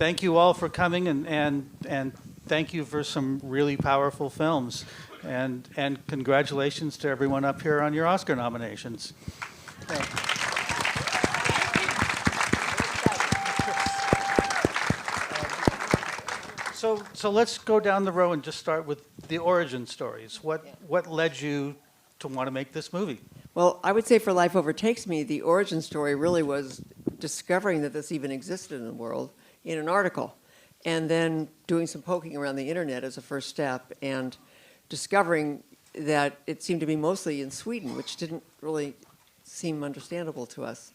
thank you all for coming, and thank you for some really powerful films. And congratulations to everyone up here on your Oscar nominations. So let's go down the row and just start with the origin stories. What led you to want to make this movie? Well, I would say for Life Overtakes Me, the origin story really was discovering that this even existed in the world in an article, and then doing some poking around the internet as a first step, and discovering that it seemed to be mostly in Sweden, which didn't really seem understandable to us.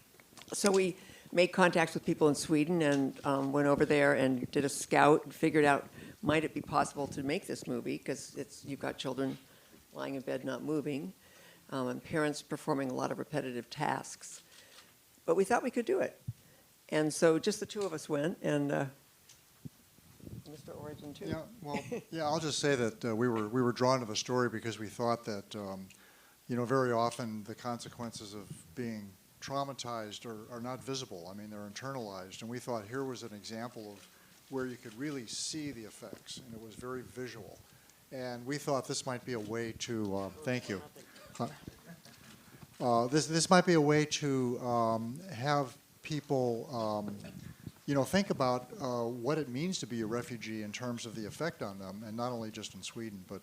So we made contacts with people in Sweden and went over there and did a scout and figured out, might it be possible to make this movie, because you've got children lying in bed not moving, and parents performing a lot of repetitive tasks. But we thought we could do it. And so just the two of us went, and Mr. Origin too. Yeah, well, yeah, I'll just say that we were drawn to the story because we thought that, very often the consequences of being traumatized are not visible. I mean, they're internalized. And we thought here was an example of where you could really see the effects, and it was very visual. And we thought this might be a way to, thank you. This might be a way to have people, think about what it means to be a refugee in terms of the effect on them, and not only just in Sweden, but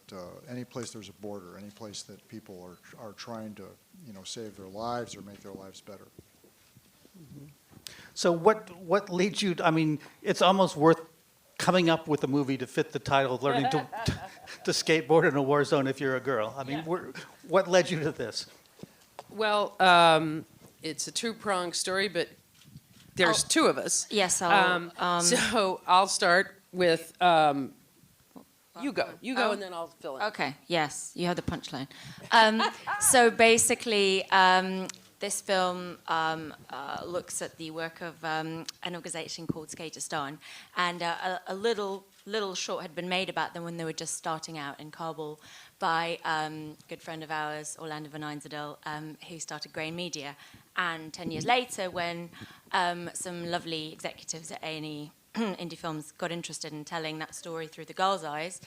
any place there's a border, any place that people are trying to, save their lives or make their lives better. Mm-hmm. So what leads you? I mean, it's almost worth coming up with a movie to fit the title, learning to skateboard in a war zone if you're a girl. I mean, what led you to this? Well, it's a two-pronged story, but there's two of us. Yes, so I'll start with you go, and then I'll fill in. Okay, yes, you have the punchline. So basically, this film looks at the work of an organization called Skateistan, and a little short had been made about them when they were just starting out in Kabul by a good friend of ours, Orlando Van Einzadel, who started Grain Media. And 10 years later, when some lovely executives at A&E Indie Films got interested in telling that story through the girls' eyes,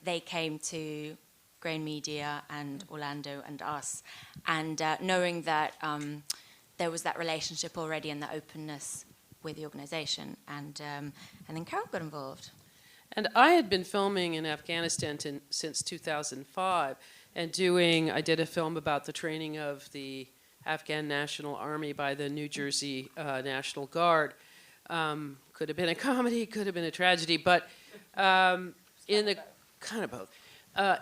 they came to Grain Media and Orlando and us, and knowing that there was that relationship already and the openness with the organization, and then Carol got involved. And I had been filming in Afghanistan since 2005, and I did a film about the training of the Afghan National Army by the New Jersey National Guard. Could have been a comedy, could have been a tragedy, but in the kind of both.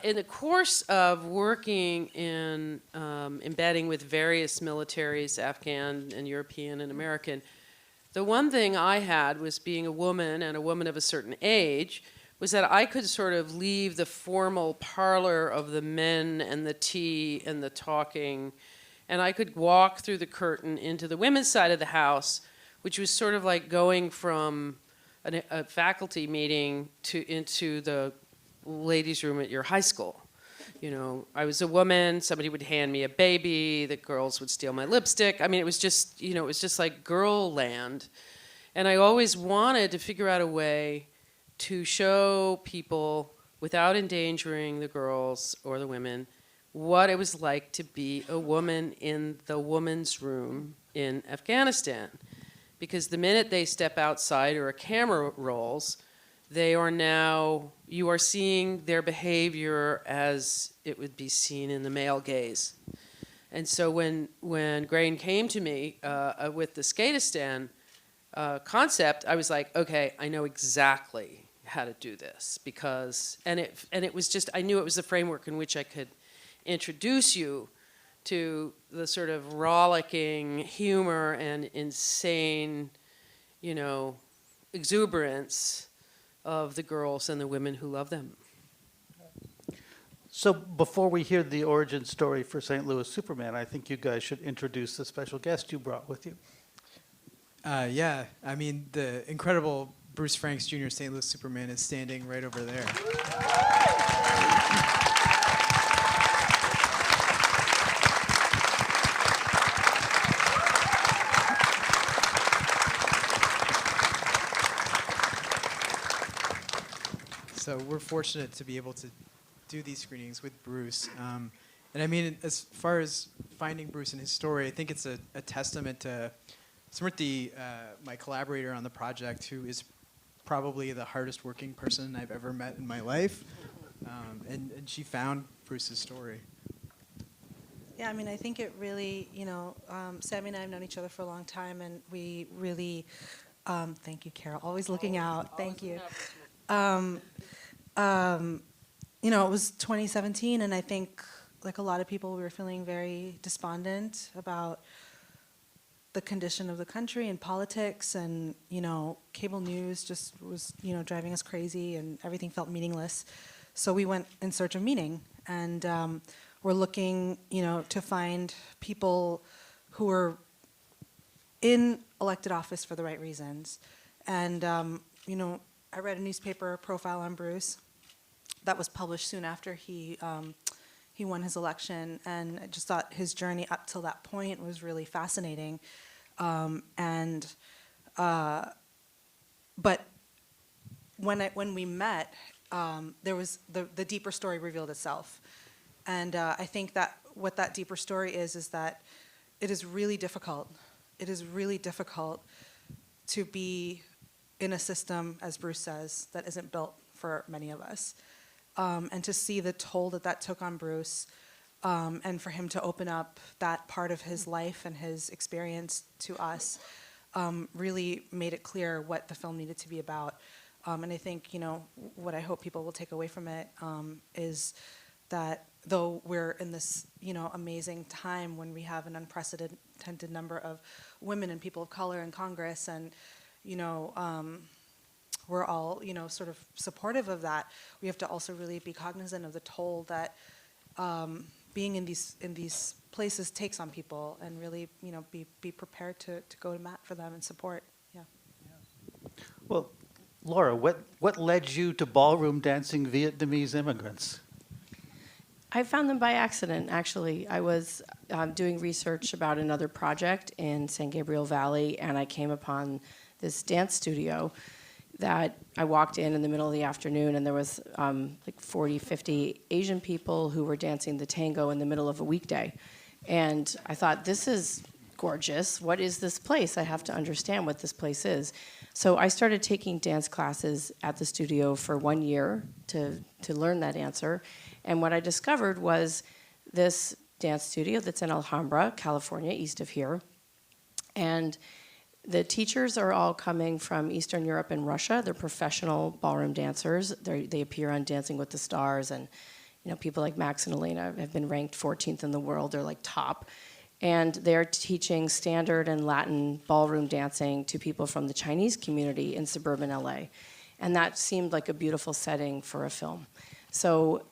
In the course of working in embedding with various militaries, Afghan and European and American, the one thing I had was being a woman, and a woman of a certain age, was that I could sort of leave the formal parlor of the men and the tea and the talking, and I could walk through the curtain into the women's side of the house, which was sort of like going from a faculty meeting into the ladies' room at your high school. I was a woman, somebody would hand me a baby, the girls would steal my lipstick. I mean, it was just, it was just like girl land. And I always wanted to figure out a way to show people, without endangering the girls or the women, what it was like to be a woman in the woman's room in Afghanistan. Because the minute they step outside or a camera rolls, you are seeing their behavior as it would be seen in the male gaze. And so when Grain came to me with the Skateistan concept, I was like, okay, I know exactly how to do this, and it was just, I knew it was the framework in which I could introduce you to the sort of rollicking humor and insane, exuberance of the girls and the women who love them. So before we hear the origin story for St. Louis Superman, I think you guys should introduce the special guest you brought with you. Yeah, I mean, the incredible Bruce Franks Jr. St. Louis Superman is standing right over there. So we're fortunate to be able to do these screenings with Bruce. And I mean, as far as finding Bruce and his story, I think it's a testament to Smriti, my collaborator on the project, who is probably the hardest working person I've ever met in my life. And she found Bruce's story. Yeah, I mean, I think it really, Sammy and I have known each other for a long time, and we really, thank you, Carol, always looking out, thank you. It was 2017, and I think, like a lot of people, we were feeling very despondent about the condition of the country and politics, and, cable news just was, driving us crazy, and everything felt meaningless. So we went in search of meaning, and we're looking, to find people who are in elected office for the right reasons. And, I read a newspaper profile on Bruce that was published soon after he won his election, and I just thought his journey up till that point was really fascinating. But when we met, there was the deeper story revealed itself. And I think that what that deeper story is that it is really difficult. It is really difficult to be in a system, as Bruce says, that isn't built for many of us. And to see the toll that took on Bruce, and for him to open up that part of his life and his experience to us, really made it clear what the film needed to be about. And I think, what I hope people will take away from it is that though we're in this, amazing time when we have an unprecedented number of women and people of color in Congress, and, we're all, sort of supportive of that, we have to also really be cognizant of the toll that being in these places takes on people, and really, be prepared to go to bat for them and support. Yeah. Well, Laura, what led you to ballroom dancing Vietnamese immigrants? I found them by accident, actually. I was doing research about another project in San Gabriel Valley, and I came upon this dance studio that I walked in the middle of the afternoon, and there was like 40, 50 Asian people who were dancing the tango in the middle of a weekday. And I thought, this is gorgeous. What is this place? I have to understand what this place is. So I started taking dance classes at the studio for 1 year to learn that answer. And what I discovered was this dance studio that's in Alhambra, California, east of here. And the teachers are all coming from Eastern Europe and Russia. They're professional ballroom dancers. They appear on Dancing with the Stars, and people like Max and Elena have been ranked 14th in the world. They're like top. And they're teaching standard and Latin ballroom dancing to people from the Chinese community in suburban LA. And that seemed like a beautiful setting for a film. So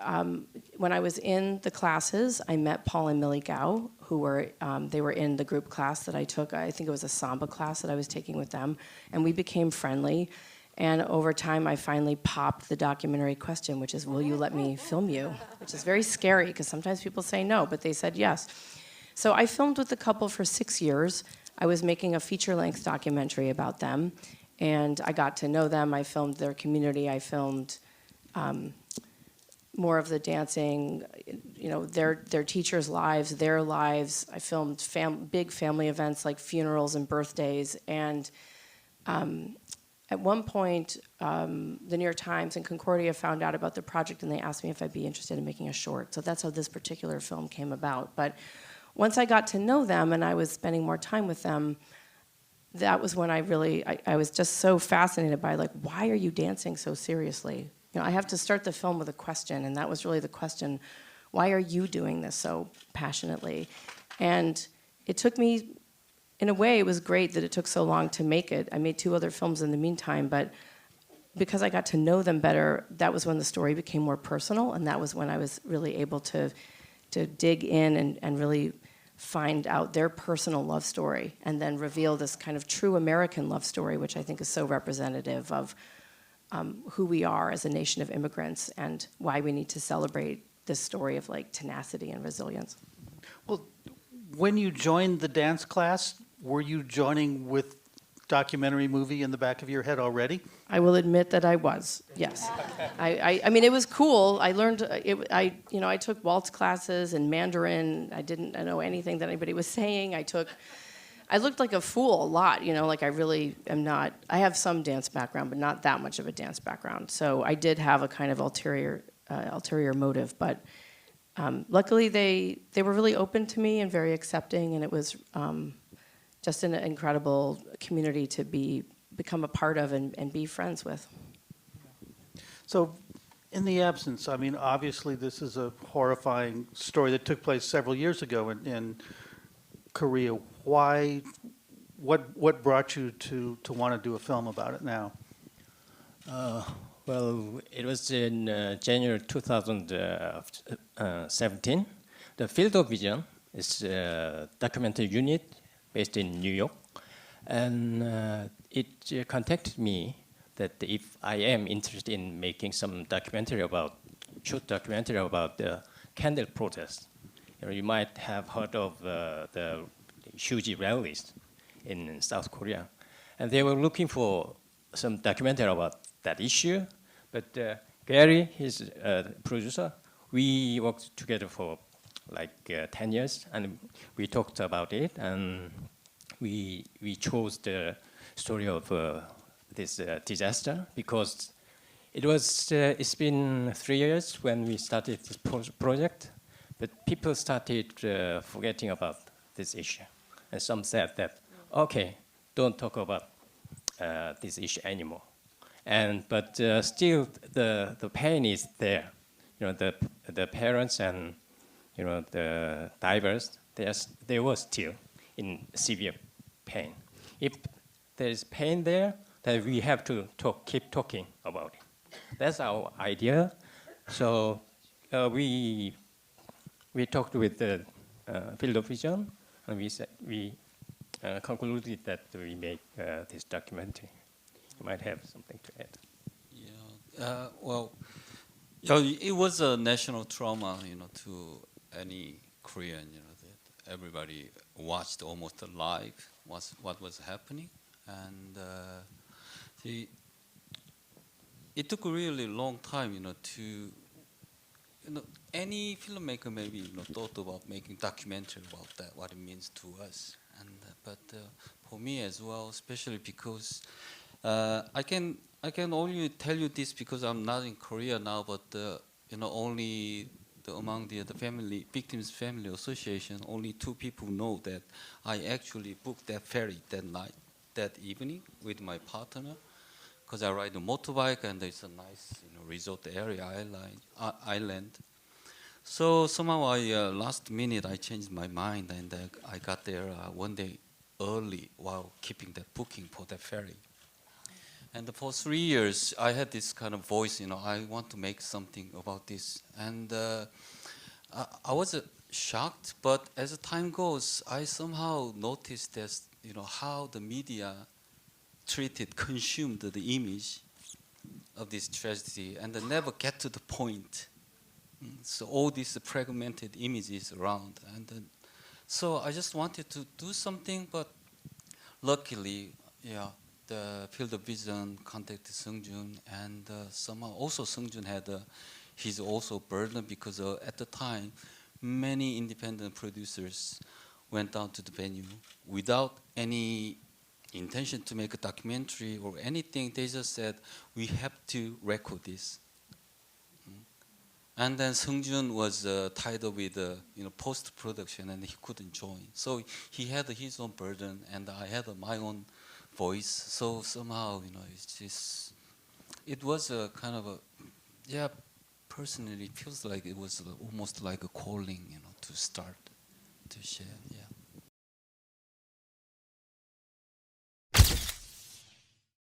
when I was in the classes, I met Paul and Millie Gao, who were they were in the group class that I took. I think it was a samba class that I was taking with them, and we became friendly. And over time, I finally popped the documentary question, which is, will you let me film you? Which is very scary, because sometimes people say no, but they said yes. So I filmed with the couple for 6 years. I was making a feature-length documentary about them, and I got to know them. I filmed their community. I filmed more of the dancing, their teachers' lives, their lives. I filmed big family events like funerals and birthdays. And at one point, the New York Times and Concordia found out about the project, and they asked me if I'd be interested in making a short. So that's how this particular film came about. But once I got to know them and I was spending more time with them, that was when I was just so fascinated by, like, why are you dancing so seriously? I have to start the film with a question, and that was really the question, why are you doing this so passionately? And it took me, in a way, it was great that it took so long to make it. I made 2 other films in the meantime, but because I got to know them better, that was when the story became more personal, and that was when I was really able to dig in and really find out their personal love story, and then reveal this kind of true American love story, which I think is so representative of who we are as a nation of immigrants, and why we need to celebrate this story of, like, tenacity and resilience. Well, when you joined the dance class, were you joining with documentary movie in the back of your head already? I will admit that I was. Yes. I mean, it was cool. I learned. I took waltz classes and Mandarin. I didn't know anything that anybody was saying. I looked like a fool a lot. Like I really am not. I have some dance background, but not that much of a dance background. So I did have a kind of ulterior motive. But luckily, they were really open to me and very accepting, and it was just an incredible community to become a part of and be friends with. So, in the absence, I mean, obviously this is a horrifying story that took place several years ago in Korea. Why? What brought you to want to do a film about it now? Well, it was in January 2017. The Field of Vision is a documentary unit based in New York, and it contacted me that if I am interested in making some short documentary about the candle protest. You might have heard of the refugee rallies in South Korea, and they were looking for some documentary about that issue. But Gary, his producer, we worked together for like 10 years, and we talked about it, and we chose the story of this disaster because it's been 3 years when we started this project, but people started forgetting about this issue, and some said that, okay, don't talk about this issue anymore. But still, the pain is there. The parents and the divers, they were still in severe pain. If there is pain there, then we have to keep talking about it. That's our idea. So we talked with the Field of Vision, and we concluded that we make this documentary. You might have something to add. It was a national trauma, to any Korean, that everybody watched almost live what was happening, and it took a really long time, to any filmmaker maybe thought about making documentary about that, what it means to us, and but for me as well, especially because I can only tell you this because I'm not in Korea now, but only among the family victims family association, only 2 people know that I actually booked that ferry that night, that evening with my partner, because I ride a motorbike and it's a nice resort area island. So somehow last minute I changed my mind and I got there one day early while keeping that booking for that ferry. And for 3 years, I had this kind of voice, I want to make something about this. And I was shocked, but as the time goes, I somehow noticed that, how the media consumed the image of this tragedy, and they never get to the point. So all these fragmented images around. And so I just wanted to do something, but luckily, the Field of Vision contacted Seung-Jun, and somehow also Seung-Jun had his also burden because at the time, many independent producers went down to the venue without any intention to make a documentary or anything. They just said, we have to record this. And then Seung-Jun was tied up with post-production, and he couldn't join. So he had his own burden, and I had my own voice. So somehow, it was a kind of personally, it feels like it was almost like a calling, to start, to share,